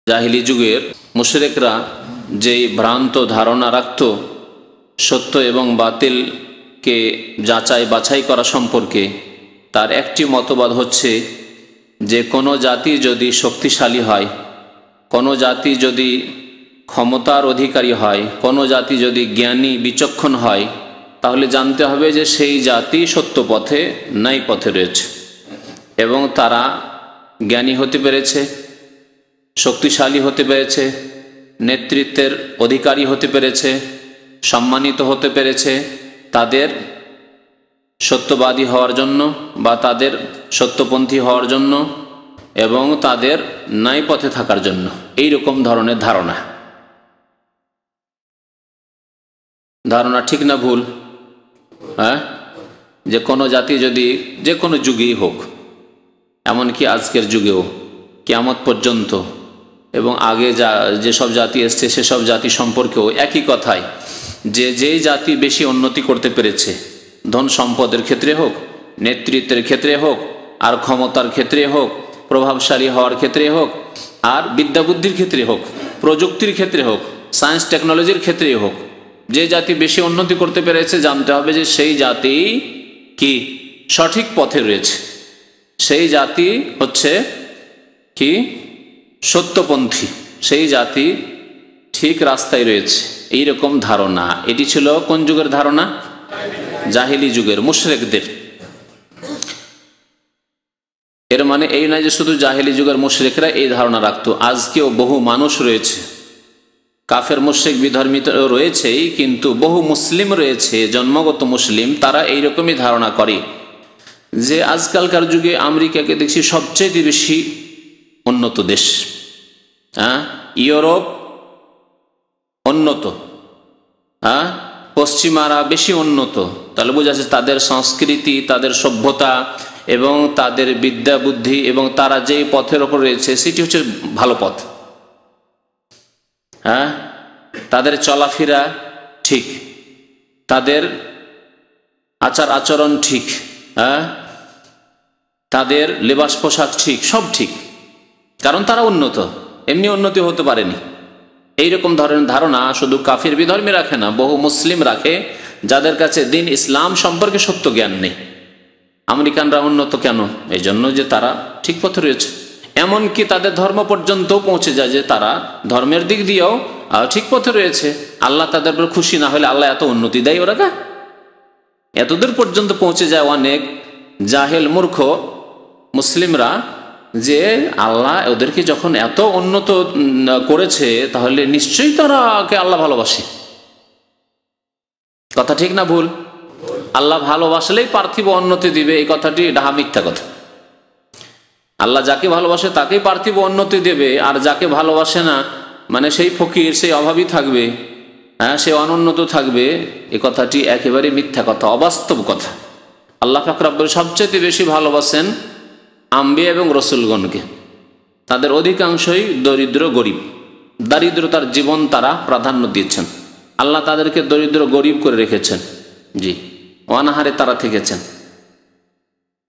জাহিলি যুগের মুশরিকরা যেই ভ্রান্ত ধারণা রাখত সত্য এবং বাতিলকে যাচাই বাছাই করা সম্পর্কে, তার একটি মতবাদ হচ্ছে যে কোনো জাতি যদি শক্তিশালী হয়, কোনো জাতি যদি ক্ষমতার অধিকারী হয়, কোনো জাতি যদি জ্ঞানী বিচক্ষণ হয়, তাহলে জানতে হবে যে সেই জাতি সত্য পথে ন্যায় পথে রয়েছে এবং তারা জ্ঞানী হতে পেরেছে, শক্তিশালী হতে পেরেছে, নেতৃত্বের অধিকারী হতে পেরেছে, সম্মানিত হতে পেরেছে তাদের সত্যবাদী হওয়ার জন্য বা তাদের সত্যপন্থী হওয়ার জন্য এবং তাদের ন্যায় পথে থাকার জন্য। এই রকম ধরনের ধারণা ঠিক না ভুল? হ্যাঁ, যে কোনো জাতি যদি যে কোনো যুগেই হোক, এমনকি আজকের যুগেও কিয়ামত পর্যন্ত এবং আগে যেসব জাতি এসছে সেসব জাতি সম্পর্কেও একই কথাই, যে যেই জাতি বেশি উন্নতি করতে পেরেছে, ধন সম্পদের ক্ষেত্রে হোক, নেতৃত্বের ক্ষেত্রে হোক, আর ক্ষমতার ক্ষেত্রে হোক, প্রভাবশালী হওয়ার ক্ষেত্রে হোক, আর বিদ্যাবুদ্ধির ক্ষেত্রে হোক, প্রযুক্তির ক্ষেত্রে হোক, সায়েন্স টেকনোলজির ক্ষেত্রে হোক, যে জাতি বেশি উন্নতি করতে পেরেছে জানতে হবে যে সেই জাতি কি সঠিক পথে রয়েছে, সেই জাতি হচ্ছে কি সত্যপন্থী, সেই জাতি ঠিক রাস্তায় রয়েছে। এই রকম ধারণা, এটি ছিল কোন যুগের ধারণা? জাহিলি যুগের মুশরিকদের। এর মানে এই নয় যে শুধু জাহিলি যুগের মুশরিকরা এই ধারণা রাখতো, আজকেও বহু মানুষ রয়েছে, কাফের মুশরিক বিধর্মিত রয়েছেই, কিন্তু বহু মুসলিম রয়েছে, জন্মগত মুসলিম, তারা এইরকমই ধারণা করে যে আজকালকার যুগে আমেরিকাকে দেখছি সবচেয়ে বেশি উন্নত দেশ, হ্যাঁ, ইউরোপ উন্নত, হ্যাঁ, পশ্চিমারা বেশি উন্নত। তাহলে বোঝা যাচ্ছে তাদের সংস্কৃতি, তাদের সভ্যতা এবং তাদের বিদ্যা বুদ্ধি এবং তারা যেই পথের ওপর রয়েছে সেটি হচ্ছে ভালো পথ। হ্যাঁ, তাদের চলাফেরা ঠিক, তাদের আচার আচরণ ঠিক, হ্যাঁ, তাদের লেবাস পোশাক ঠিক, সব ঠিক, কারণ তারা উন্নত, এমনি উন্নতি হতে পারেনি। এইরকম ধরনের ধারণা শুধু কাফির বিধর্মী রাখে না, বহু মুসলিম রাখে, যাদের কাছে দিন ইসলাম সম্পর্কে সত্য জ্ঞান নেই। আমেরিকানরা উন্নত কেন? এই জন্য যে তারা ঠিক পথে রয়েছে, এমনকি তাদের ধর্ম পর্যন্ত পৌঁছে যায় যে তারা ধর্মের দিক দিয়েও ঠিক পথে রয়েছে। আল্লাহ তাদের উপর খুশি না হলে আল্লাহ এত উন্নতি দেয় ওরা? এতদূর পর্যন্ত পৌঁছে যায় অনেক জাহেল মূর্খ মুসলিমরা যে আল্লাহ ওদেরকে যখন এত উন্নত করেছে তাহলে নিশ্চয়ই তারাকে আল্লাহ ভালোবাসে। কথা ঠিক না ভুল? আল্লাহ ভালোবাসলেই পার্থিব উন্নতি দিবে, এই কথাটি ডাহা মিথ্যা কথা। আল্লাহ যাকে ভালোবাসে তাকেই পার্থিব উন্নতি দেবে, আর যাকে ভালোবাসে না মানে সেই ফকির, সেই অভাবী থাকবে, হ্যাঁ, সে অনুন্নত থাকবে। এ কথাটি একেবারে মিথ্যা কথা, অবাস্তব কথা। আল্লাহ পাক রব্বুল সবচেয়ে বেশি ভালোবাসেন আম্বিয়া এবং রসুলগণকে, তাদের অধিকাংশই দরিদ্র গরিব, দারিদ্রতার জীবন তারা প্রাধান্য দিয়েছেন। আল্লাহ তাদেরকে দরিদ্র গরিব করে রেখেছেন, জি, অনাহারে তারা থেকেছেন।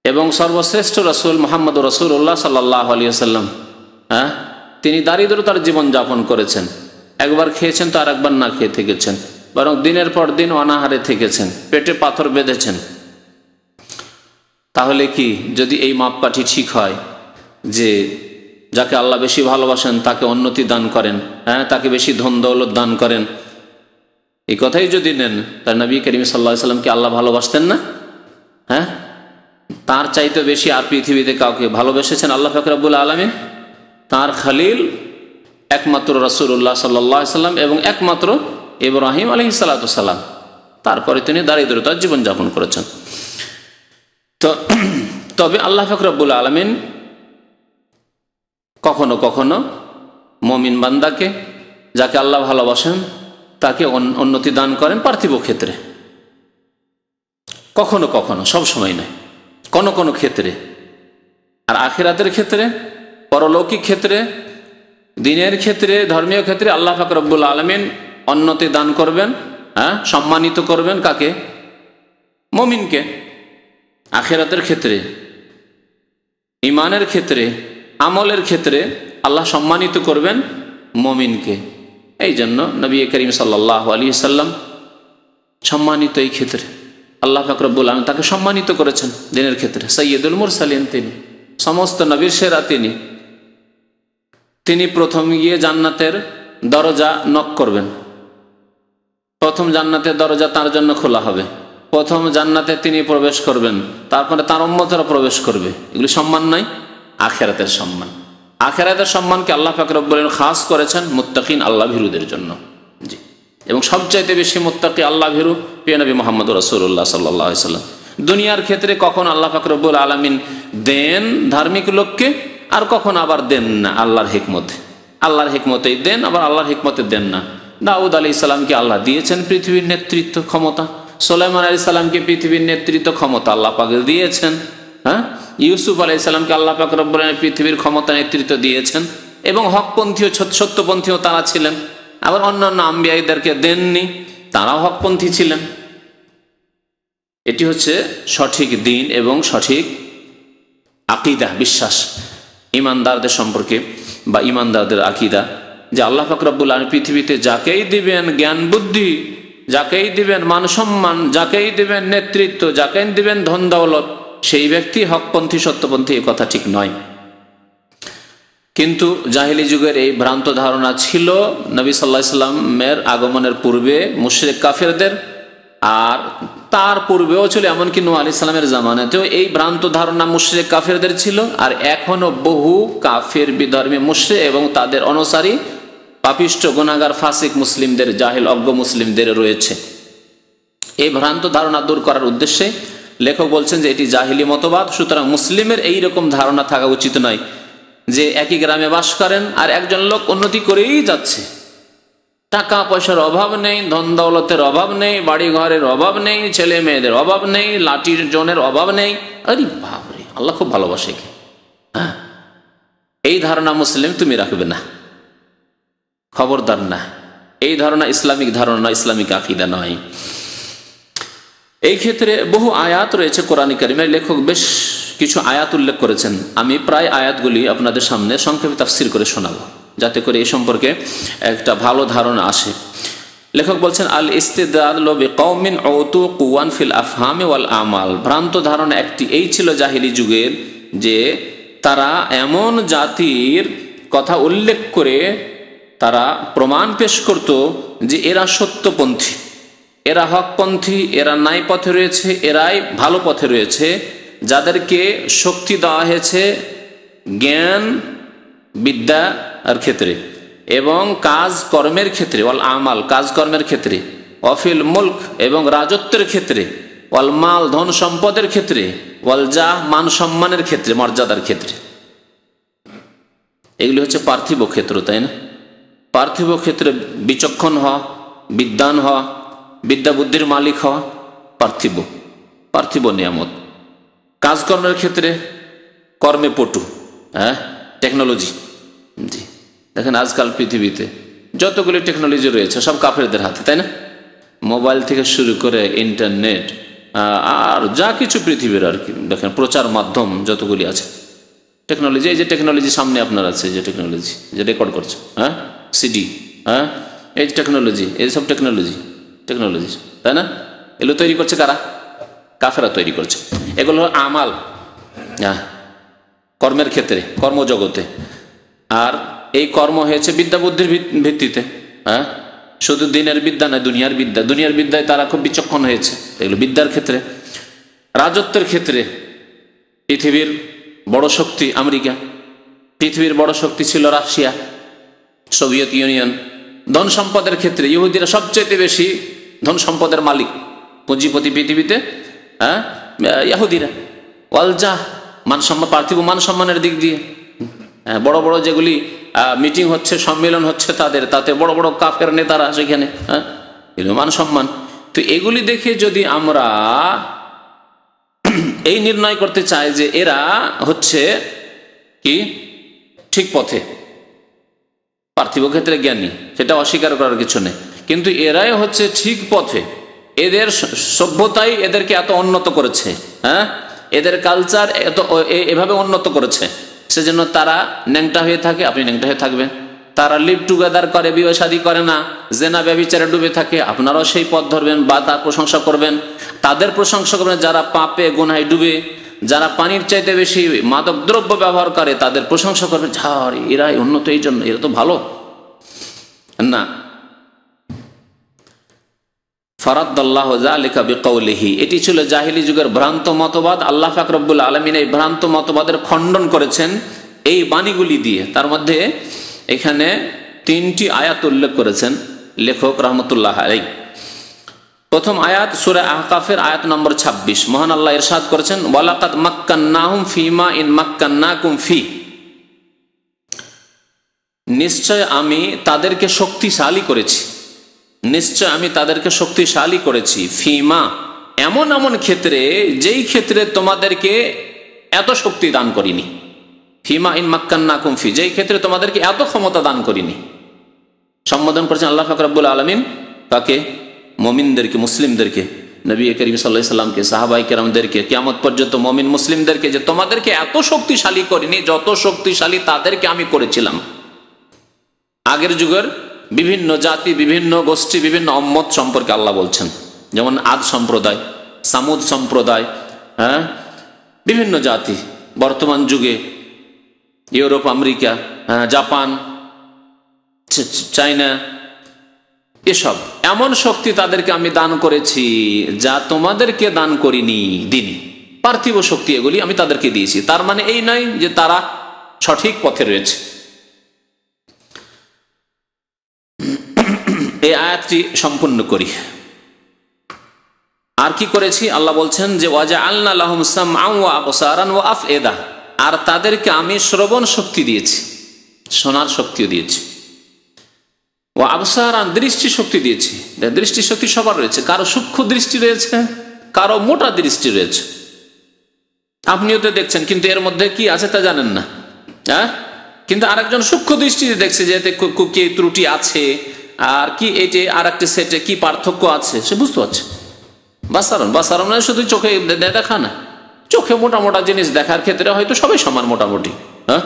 এবং সর্বশ্রেষ্ঠ রসুল মোহাম্মদ রসুল্লাহ সাল্লাল্লাহু আলাইহি ওয়াসাল্লাম, হ্যাঁ, তিনি দারিদ্রতার জীবন যাপন করেছেন। একবার খেয়েছেন তো আর একবার না খেয়ে থেকেছেন, বরং দিনের পর দিন অনাহারে থেকেছেন, পেটে পাথর বেঁধেছেন। তাহলে কি যদি এই মাপকাঠি ঠিক হয় যে যাকে আল্লাহ বেশি ভালোবাসেন তাকে উন্নতি দান করেন, হ্যাঁ, তাকে বেশি ধন দৌলত দান করেন, এই কথাই যদি নেন, তার নবী করিম সাল্লাল্লাহু আলাইহি ওয়াসাল্লামকে আল্লাহ ভালোবাসতেন না? হ্যাঁ, তার চাইতে বেশি আর পৃথিবীতে কাউকে ভালোবেসেছেন আল্লাহ পাক রব্বুল আলামিন? তার খলিল একমাত্র রাসূলুল্লাহ সাল্লাল্লাহু আলাইহি ওয়াসাল্লাম এবং একমাত্র ইব্রাহিম আলাইহিস সালাতু ওয়াস সালাম। তারপরে তিনি দারিদ্রতার জীবনযাপন করেছেন। তবে আল্লাহ পাক রব্বুল আলামিন কখনো কখনো মুমিন বান্দাকে, যাকে আল্লাহ ভালোবাসেন, তাকে উন্নতি দান করেন পার্থিব ক্ষেত্রে, কখনো কখনো, সব সময় নয়, কোনো কোনো ক্ষেত্রে। আর আখিরাতের ক্ষেত্রে, পরলৌকিক ক্ষেত্রে, দিনের ক্ষেত্রে, ধর্মীয় ক্ষেত্রে আল্লাহ পাক রব্বুল আলামিন উন্নতি দান করবেন, হ্যাঁ, সম্মানিত করবেন কাকে? মুমিনকে। আখিরাতের ক্ষেত্রে, ইমানের ক্ষেত্রে, আমলের ক্ষেত্রে আল্লাহ সম্মানিত করবেন মুমিনকে। এই জন্য নবী করিম সাল্লাল্লাহু আলাইহি সাল্লাম সম্মানিত, এই ক্ষেত্রে আল্লাহ পাক রব্বুল আলামিন তাকে সম্মানিত করেছেন দিনের ক্ষেত্রে। সাইয়্যিদুল মুরসালিন, তিনি সমস্ত নবীর সেরা। তিনি প্রথম গিয়ে জান্নাতের দরজা নক করবেন। প্রথম জান্নাতের দরজা তার জন্য খোলা হবে, প্রথম জান্নাতে তিনি প্রবেশ করবেন, তারপরে তার উম্মতরা প্রবেশ করবে। এগুলি সম্মান নয়, আখিরাতের সম্মান। আখিরাতের সম্মানকে আল্লাহ পাক রব্বুল আলামিন খাস করেছেন মুত্তাকিন, আল্লাহ ভীরুদের জন্য। জি, এবং সবচাইতে বেশি মুত্তাকি আল্লাহ ভীরু প্রিয় নবী মুহাম্মদ রাসূলুল্লাহ সাল্লাল্লাহু আলাইহি সাল্লাম। দুনিয়ার ক্ষেত্রে কখন আল্লাহ পাক রব্বুল আলামিন দেন ধার্মিক লোককে, আর কখন আবার দেন না। আল্লাহর হিকমতে, আল্লাহর হিকমতেই দেন, আবার আল্লাহর হিকমতে দেন না। দাউদ আলাইহিস সালামকে আল্লাহ দিয়েছেন পৃথিবীর নেতৃত্ব ক্ষমতা, সুলাইমান আলাইহিস সালামকে পৃথিবীর নেতৃত্ব ক্ষমতা আল্লাহ পাক দিয়েছেন। হ্যাঁ, ইউসুফ আলাইহিস সালামকে আল্লাহ পাক রব্বুল আলামিন পৃথিবীর ক্ষমতা নেতৃত্ব দিয়েছেন, এবং হকপন্থী ও সত্যপন্থীও তারা ছিলেন। আবার অন্যান্য আম্বিয়াদেরকে দেননি, তারাও হকপন্থী ছিলেন। এটি হচ্ছে সঠিক দিন এবং সঠিক আকীদা, বিশ্বাস ইমানদারদের সম্পর্কে, বা ইমানদারদের আকীদা, যে আল্লাহ পাক রব্বুল আলামিন পৃথিবীতে যাকেই দিবেন জ্ঞান বুদ্ধি, যাকেই দিবেন মান সম্মান, যাকেই দিবেন নেতৃত্ব, যাকেই দিবেন ধন দৌলত, সেই ব্যক্তি হকপন্থী সত্যপন্থী, এ কথা ঠিক নয়। কিন্তু জাহেলি যুগের এই ভ্রান্ত ধারণা ছিল নবী সাল্লাল্লাহু আলাইহি সাল্লামের আগমনের পূর্বে মুশরিক কাফেরদের, আর তার পূর্বেও ছিল, এমনকি নূহ আলাইহিস সালামের জামানাতেও এই ভ্রান্ত ধারণা মুশরিক কাফেরদের ছিল। আর এখনো বহু কাফের বিধর্মী মুশরিক এবং তাদের অনুসারী পাপিষ্ঠ গুনাহগার ফাসিক মুসলিমদের, জাহেল অজ্ঞ মুসলিমদের রয়েছে। এই ভ্রান্ত ধারণা দূর করার উদ্দেশ্যে লেখক বলছেন যে এটি জাহিলি মতবাদ। সুতরাং মুসলিমের এই রকম ধারণা থাকা উচিত নয় যে একই গ্রামে বাস করেন আর একজন লোক উন্নতি করেই যাচ্ছে, টাকা পয়সার অভাব নেই, ধন দৌলতের অভাব নেই, বাড়ি ঘরের অভাব নেই, ছেলে মেয়েদের অভাব নেই, লাঠির জনের অভাব নেই। আরে বাপরে, আল্লাহ খুব ভালোবাসে। হ্যাঁ, এই ধারণা মুসলিম তুমি রাখবে না, খবরদার না। এই ধারণা ইসলামিক ধারণা, ইসলামিক আকীদা নয়। এই ক্ষেত্রে বহু আয়াত রয়েছে কোরআন কারীমের। লেখক বেশ কিছু আয়াত উল্লেখ করেছেন। আমি প্রায় আয়াতগুলি আপনাদের সামনে সংক্ষেপে তাফসীর করে শোনাবো, যাতে করে এই সম্পর্কে একটা ভালো ধারণা আসে। লেখক বলছেন, আল ইস্তিদলালু বিকওমিন উতু কুওয়ান ফিল আফহামি ওয়াল আমাল। ভ্রান্ত ধারণা একটি এই ছিল জাহিলি যুগের, যে তারা এমন জাতির কথা উল্লেখ করে তারা প্রমাণ পেশ করত যে এরা সত্যপন্থী, এরা হকপন্থী, এরা ন্যায় পথে রয়েছে, এরাই ভালো পথে রয়েছে, যাদেরকে শক্তি দেওয়া হয়েছে জ্ঞান বিদ্যার ক্ষেত্রে এবং কাজ কর্মের ক্ষেত্রে, ওয়াল আমাল কাজকর্মের ক্ষেত্রে, অফিল মুলক এবং রাজত্বের ক্ষেত্রে, ওয়াল মাল ধন সম্পদের ক্ষেত্রে, ওয়াল জাহ মান সম্মানের ক্ষেত্রে, মর্যাদার ক্ষেত্রে। এগুলি হচ্ছে পার্থিব ক্ষেত্র, তাই না? পার্থিব ক্ষেত্রে বিচক্ষণ হওয়া, বিদ্বান হওয়া, বিদ্যা বুদ্ধির মালিক হওয়া পার্থিব নিয়ামত। কাজকর্মের ক্ষেত্রে কর্মে পটু, হ্যাঁ, টেকনোলজি। জি, দেখেন আজকাল পৃথিবীতে যতগুলি টেকনোলজি রয়েছে সব কাফেরদের হাতে, তাই না? মোবাইল থেকে শুরু করে ইন্টারনেট আর যা কিছু পৃথিবীর আর কি, দেখেন প্রচার মাধ্যম যতগুলি আছে টেকনোলজি। এই যে টেকনোলজি সামনে আপনার আছে, যে টেকনোলজি যে রেকর্ড করছে, হ্যাঁ, সিডি, হ্যাঁ, এই টেকনোলজি, এইসব টেকনোলজি, তাই না? এগুলো তৈরি করছে কারা? কাফেরা তৈরি করছে। এগুলো আমাল, হ্যাঁ, কর্মের ক্ষেত্রে, কর্মজগতে। আর এই কর্ম হয়েছে বিদ্যা বুদ্ধির ভিত্তিতে, হ্যাঁ, শুধু দিনের বিদ্যা নয়, দুনিয়ার বিদ্যায় তারা খুব বিচক্ষণ হয়েছে। এগুলো বিদ্যার ক্ষেত্রে। রাজত্বের ক্ষেত্রে পৃথিবীর বড় শক্তি আমেরিকা, পৃথিবীর বড় শক্তি ছিল রাশিয়া, সোভিয়েত ইউনিয়ন। ধন সম্পদের ক্ষেত্রে ইহুদিরা সবচেয়ে বেশি ধন সম্পদের মালিক, পুঁজিপতি পৃথিবীতে, হ্যাঁ, ইহুদিরা। ওয়ালজাহ মানসম্মান, পার্থিব মান সম্মানের দিক দিয়ে, হ্যাঁ, বড় বড় যেগুলি মিটিং হচ্ছে, সম্মেলন হচ্ছে তাদের, তাতে বড় বড় কাফের নেতারা সেখানে, হ্যাঁ, এগুলো মান সম্মান। তো এগুলি দেখে যদি আমরা এই নির্ণয় করতে চাই যে এরা হচ্ছে কি ঠিক পথে, পার্থিব ক্ষেত্রে জ্ঞানী, সেটা অস্বীকার করার কিছু নেই, কিন্তু এরাই হচ্ছে ঠিক পথে, এদের সভ্যতাই এদেরকে এত উন্নত করেছে, হ্যাঁ, এদের কালচার এত এভাবে উন্নত করেছে, সেজন্য তারা ন্যাংটা হয়ে থাকে, আপনি ন্যাংটা হয়ে থাকবেন। তারা লিভ টুগেদার করে, বিয়ে শাদী করে না, জেনা ব্যভিচারে ডুবে থাকে, আপনারাও সেই পথ ধরবেন বা তার প্রশংসা করবেন। তাদের প্রশংসা করবেন যারা পাপে গুনাহে ডুবে, যারা পানির চাইতে বেশি মাদক দ্রব্য ব্যবহার করে, তাদের প্রশংসা করবেন, ঝাড় এরাই উন্নত, এই জন্য এরা তো ভালো না। ফারাদ্দাল্লাহু যালিকা বিকাউলিহি, এটি ছিল জাহিলি যুগের ভ্রান্ত মতবাদ। আল্লাহ পাক রব্বুল আলামিন এই ভ্রান্ত মতবাদের খণ্ডন করেছেন এই বাণীগুলি দিয়ে। তার মধ্যে এখানে 3টি আয়াত উল্লেখ করেছেন লেখক রহমতুল্লাহ আলাইহি। প্রথম আয়াত সূরা আহকাফের আয়াত নম্বর 26। মহান আল্লাহ ইরশাদ করেছেন, ওয়ালাকাদ মাক্কান্নাহুম ফীমা ইন মাক্কান্নাকুম ফি, নিশ্চয় আমি তাদেরকে শক্তিশালী করেছি, নিশ্চয় আমি তাদেরকে শক্তিশালী করেছি, ফিমা এমন এমন ক্ষেত্রে যেই ক্ষেত্রে তোমাদেরকে এত শক্তি দান করিনি, ফিমা ইন মাক্কান্নাকুম ফি, যেই ক্ষেত্রে তোমাদেরকে এত ক্ষমতা দান করিনি। সম্বোধন করেছেন আল্লাহ পাক রব্বুল আলামিন কাকে? মুমিনদেরকে, মুসলিমদেরকে, নবী করিম সাল্লাল্লাহু আলাইহি সাল্লামকে, সাহাবায়ে কেরামদেরকে, কিয়ামত পর্যন্ত মুমিন মুসলিমদেরকে, যে তোমাদেরকে এত শক্তিশালী করিনি যত শক্তিশালী তাদেরকে আমি করেছিলাম। আগের যুগের বিভিন্ন জাতি, বিভিন্ন গোষ্ঠী, বিভিন্ন উম্মত সম্পর্কে আল্লাহ বলছেন, যেমন আদ সম্প্রদায়, সামুদ সম্প্রদায়, হ্যাঁ, বিভিন্ন জাতি। বর্তমান যুগে ইউরোপ, আমেরিকা, জাপান, চায়না, এসব এমন শক্তি তাদেরকে আমি দান করেছি যা তোমাদেরকে দান করিনি দিনই। পার্থিব শক্তি এগুলি আমি তাদেরকে দিয়েছি। তার মানে এই নয় যে তারা সঠিক পথে রয়েছে। এই আয়াতটি সম্পূর্ণ করি। আর কি করেছি? আল্লাহ বলছেন যে ওয়াজআলনা লাহুম সামআন ওয়া আবসারান ওয়া আফইদা, আর তাদেরকে আমি শ্রবণ শক্তি দিয়েছি, শোনার শক্তিও দিয়েছি, ও আবসারান দৃষ্টি শক্তি দিয়েছি। দৃষ্টি শক্তি সবার রয়েছে, কারো সূক্ষ্ম দৃষ্টি রয়েছে, কারো মোটা দৃষ্টি রয়েছে। আপনিও তো দেখছেন, কিন্তু এর মধ্যে কি আছে তা জানেন না, হ্যাঁ। কিন্তু আরেকজন সূক্ষ্ম দৃষ্টিতে দেখছে যে এতে কি ত্রুটি আছে, আর কি এটি আর একটা সেটে কি পার্থক্য আছে সে বুঝতে পারছে। বাসারণ বাসারণ মানে শুধু চোখে দেখা না, চোখে মোটা মোটা জিনিস দেখার ক্ষেত্রে হয়তো সবাই সমান মোটামুটি, হ্যাঁ।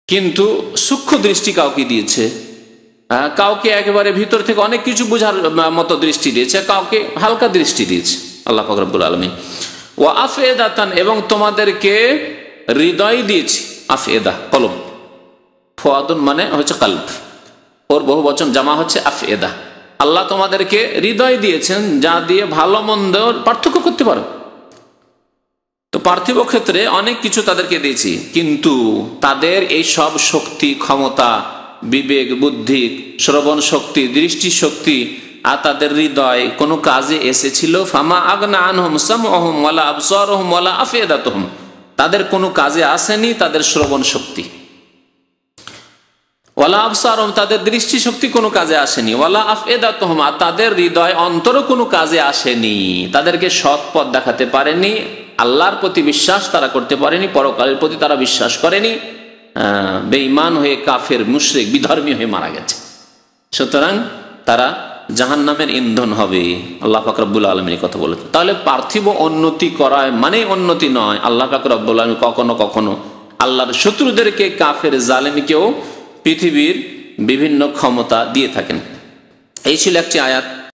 কিন্তু সূক্ষ্ম দৃষ্টি কাউকে দিয়েছে, কাউকে একেবারে ভিতর থেকে অনেক কিছু বোঝার মতো দৃষ্টি দিয়েছে, কাউকে হালকা দৃষ্টি দিয়েছে আল্লাহ পাক রব্বুল আলামিন। ওয়া আফএদাতান, এবং তোমাদেরকে হৃদয় দিয়েছি। আফএদা কলব, ফুয়াদুন মানে হচ্ছে কলব, ওর বহু বচন জামা হচ্ছে আফএদা। আল্লাহ তোমাদেরকে হৃদয় দিয়েছেন যা দিয়ে ভালো মন্দ পার্থক্য করতে পারো। তো পার্থিব ক্ষেত্রে অনেক কিছু তাদেরকে দিয়েছি, কিন্তু তাদের এই সব শক্তি, ক্ষমতা, বিবেক, বুদ্ধি, শ্রবণ শক্তি, দৃষ্টি শক্তি আর তাদের হৃদয় কোনো কাজে এসেছিল? ফামা আগনা আনহুম সামউহুম ওয়ালা আবসারুহুম ওয়ালা আফইদাতুহুম, তাদের কোনো কাজে আসেনি তাদের শ্রবণ শক্তি, ওয়ালা আবসারুহুম তাদের দৃষ্টি শক্তি কোনো কাজে আসেনি, ওয়ালা আফইদাতুহুম আর তাদের হৃদয় অন্তরও কোনো কাজে আসেনি। তাদেরকে সৎ পথ দেখাতে পারেনি, আল্লাহর প্রতি বিশ্বাস তারা করতে পারেনি, পরকালের প্রতি তারা বিশ্বাস করেনি, বেঈমান হয়ে কাফের, মুশরিক, বিধর্মী হয়ে মারা গেছে। সুতরাং তারা জাহান্নামের ইন্ধন হবে। আল্লাহ পাক রব্বুল আলামিন কথা বলেছেন। তাহলে পার্থিব উন্নতি করায় মানে উন্নতি নয়। আল্লাহ পাক রব্বুল আলামিন কখনো কখনো আল্লাহর শত্রুদেরকে, কাফের, জালেমকেও পৃথিবীর বিভিন্ন ক্ষমতা দিয়ে থাকেন। এই ছিল একটি আয়াত।